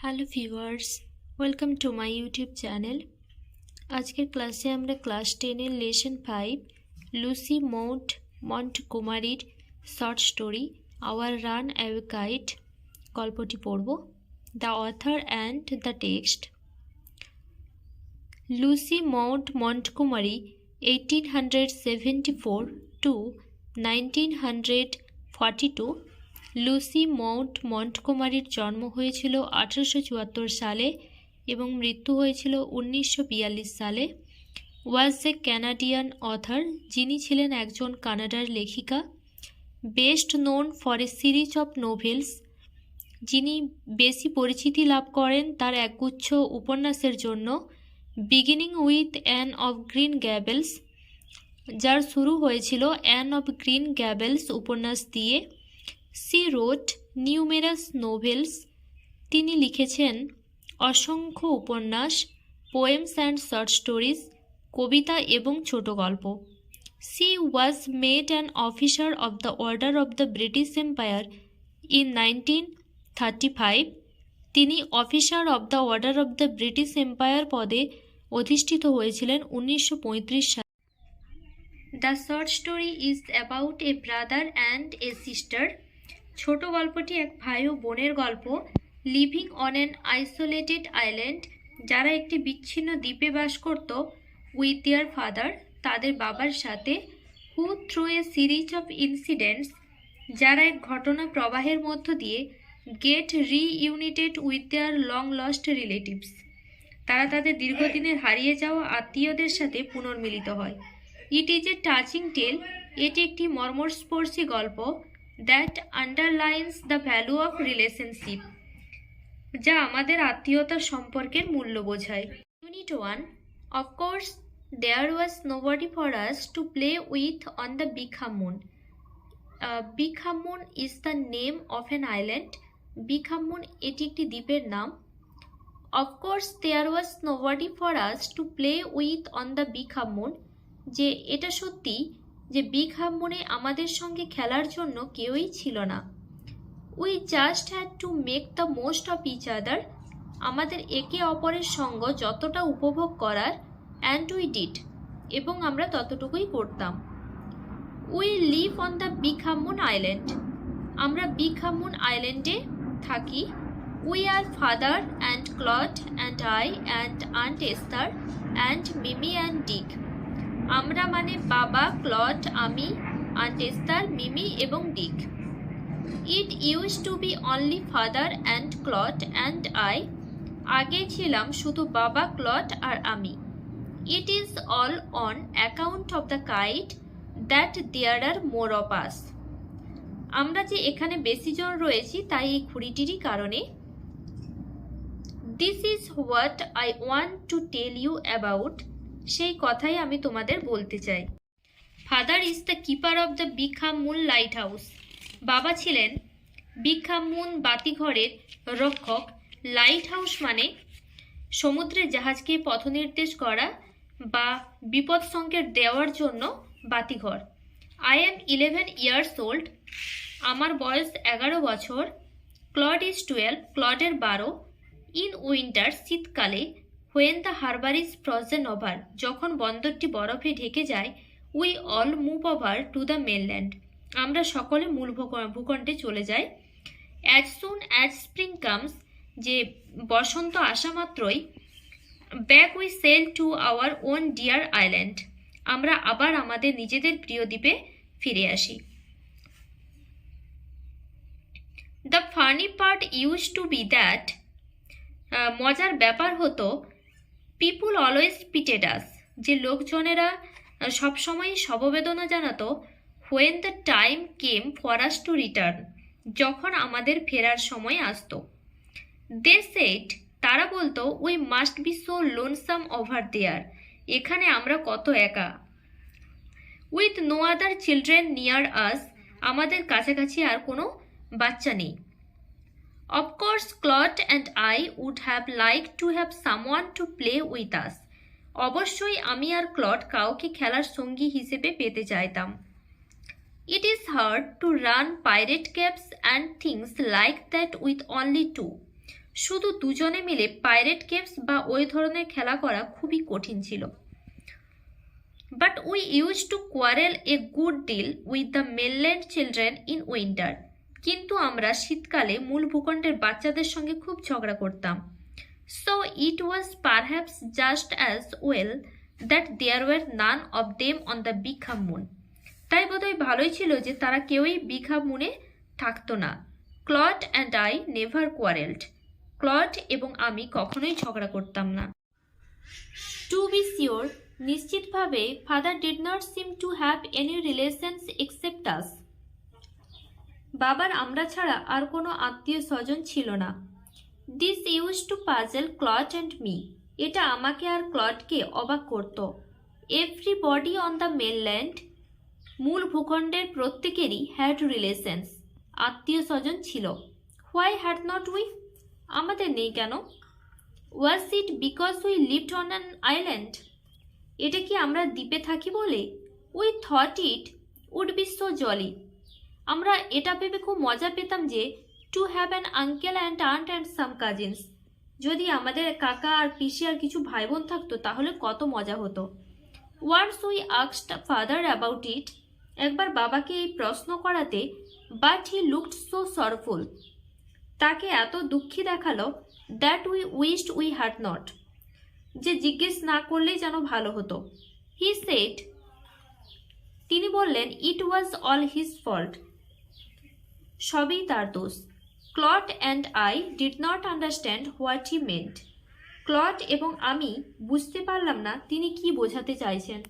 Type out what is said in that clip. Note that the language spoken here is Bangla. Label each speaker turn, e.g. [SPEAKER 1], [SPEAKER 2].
[SPEAKER 1] Hello viewers, welcome to my YouTube channel. আজকের ক্লাসে আমরা ক্লাস 10-এর লেসন 5 লুসি মৌট মন্টগোমারির short story our runaway kite গল্পটি পড়ব। The author and the text. Lucy Maud Montgomery 1874 to 1942। Lucy Maud মন্টগোমারির জন্ম হয়েছিল 1874 সালে এবং মৃত্যু হয়েছিল 1942 সালে। ওয়াজ এ ক্যানাডিয়ান অথার, যিনি ছিলেন একজন কানাডার লেখিকা। Best known for a series of novels, যিনি বেশি পরিচিতি লাভ করেন তার একগুচ্ছ উপন্যাসের জন্য। Beginning with Anne of Green Gables, যার শুরু হয়েছিল অ্যান অফ গ্রিন গ্যাবেলস উপন্যাস দিয়ে। সি রোট নিউমেরাস নোভেলস, তিনি লিখেছেন অসংখ্য উপন্যাস, পোয়েমস অ্যান্ড শর্ট স্টোরিজ, কবিতা এবং ছোট গল্প। C was made an officer of the order of the British empire in 1935। তিনি officer of the order of the British empire পদে অধিষ্ঠিত হয়েছিলেন 1935 সালে। The short story is about a brother and a sister. ছোট গল্পটি এক ভাই ও বোনের গল্প। Living on an isolated island, যারা একটি বিচ্ছিন্ন দ্বীপে বাস করত। উইথ দেয়ার ফাদার, তাদের বাবার সাথে। Who through a series of incidents, যারা এক ঘটনা প্রবাহের মধ্য দিয়ে get reunited with their long lost relatives, তারা তাদের দীর্ঘদিনের হারিয়ে যাওয়া আত্মীয়দের সাথে পুনর্মিলিত হয়। ইট ইজ এ টাচিং টেল, এটি একটি মর্মস্পর্শী গল্প। That underlines the value of relationship, যা আমাদের আত্মীয়তার সম্পর্কের মূল্য বোঝায়। Unit 1। Of course there was nobody for us to play with on the Big Moon. Big Moon is the name of an island. Big Moon এটি একটি দ্বীপের নাম। Of course there was nobody for us to play with on the Big Moon, যে এটা সত্যি যে বিগ মুনে আমাদের সঙ্গে খেলার জন্য কেউই ছিল না। We just had to make the most of each other, আমাদের একে অপরের সঙ্গ যতটা উপভোগ করার। অ্যান্ড উই ডিড, এবং আমরা ততটুকুই করতাম। We live on the Big Moon island, আমরা বিগ মুন আইল্যান্ডে থাকি। We are father and Claude and I and aunt Esther and Mimi and Dick, আমরা মানে বাবা, ক্লড, আমি, আন্ট এস্থার, মিমি এবং Dick. It used to be only father and Claude and I, আগে ছিলাম শুধু বাবা, ক্লড আর আমি। It is all on account of the kite that there are more of us, আমরা যে এখানে বেশি জন রয়েছি তাই এই ঘুড়িটিরই কারণে। This is what I want to tell you about, সেই কথাই আমি তোমাদের বলতে চাই। Father is the keeper of the Big Moon lighthouse, বাবা ছিলেন বিগ মুন বাতিঘরের রক্ষক। লাইট হাউস মানে সমুদ্রের জাহাজকে পথনির্দেশ করা বা বিপদ সংকেত দেওয়ার জন্য বাতিঘর। আই এম 11 ইয়ার্স ওল্ড, আমার বয়স 11 বছর। ক্লড ইজ 12, ক্লডের 12। ইন উইন্টার, শীতকালে। When the harbour is frozen over, যখন বন্দরটি বরফে ঢেকে যায়। We all move over to the mainland, আমরা সকলে মূল ভূখণ্ডে চলে যাই। As soon as spring comes, যে বসন্ত আসা মাত্রই। Back we sail to our own dear island, আমরা আবার আমাদের নিজেদের প্রিয় দ্বীপে ফিরে আসি। The funny part used to be that, মজার ব্যাপার হতো, পিপুল অলওয়েজ পিটেড আস, যে লোকজনেরা সবসময় সমবেদনা জানাতো। When the time came for us to return, যখন আমাদের ফেরার সময় আসতো। দে সেড, তারা বলতো, we must be so lonesome over there, এখানে আমরা কত একা। With no other children near us, আমাদের কাছাকাছি আর কোনো বাচ্চা নেই। Of course Claude and I would have like to have someone to play with us, অবশ্যই আমি আর ক্লড কাউকে খেলার সঙ্গী হিসেবে পেতে চাইতাম। It is hard to run pirate caps and things like that with only two, শুধু দুজনে মিলে পাইরেট গেমস বা ওই ধরনের খেলা করা খুবই কঠিন ছিল। But we used to quarrel a good deal with the mainland children in winter. কিন্তু আমরা শীতকালে মূল ভূখণ্ডের বাচ্চাদের সঙ্গে খুব ঝগড়া করতাম। So it was perhaps just as well that there were none of them on the Big Moon. তাই বোধহয় ভালোই ছিল যে তারা কেউই বিগ মুনে থাকতো না। Claude and I never quarrelled. Claude এবং আমি কখনোই ঝগড়া করতাম না। টু বি শিওর, নিশ্চিতভাবে father did not seem to have any relations except us. বাবার আমরা ছাড়া আর কোনো আত্মীয় স্বজন ছিল না। This used to puzzle Claude and me. এটা আমাকে আর ক্লডকে অবাক করত। এভরিবডি অন দ্য মেনল্যান্ড, মূল ভূখণ্ডের প্রত্যেকেরই হ্যাড রিলেশনস, আত্মীয় স্বজন ছিল। Why had not we? আমাদের নেই কেন? Was it because we lived on an island? এটা কি আমরা দ্বীপে থাকি বলে? We thought it would be so jolly. আমরা এটা ভেবে খুব মজা পেতাম যে to have an uncle and aunt and some cousins. যদি আমাদের কাকা আর পিসি আর কিছু ভাই বোন থাকতো তাহলে কত মজা হতো। Once we asked father about it. একবার বাবাকে এই প্রশ্ন করাতে, but he looked so sorrowful, তাকে এত দুঃখী দেখালো, that we wished we had not, যে জিজ্ঞেস না করলেই যেন ভালো হতো। হি সেড, তিনি বললেন, it was all his fault, সবই তার দোষ। Claude and I did not understand what he meant. Claude এবং আমি বুঝতে পারলাম না তিনি কি বোঝাতে চাইছেন।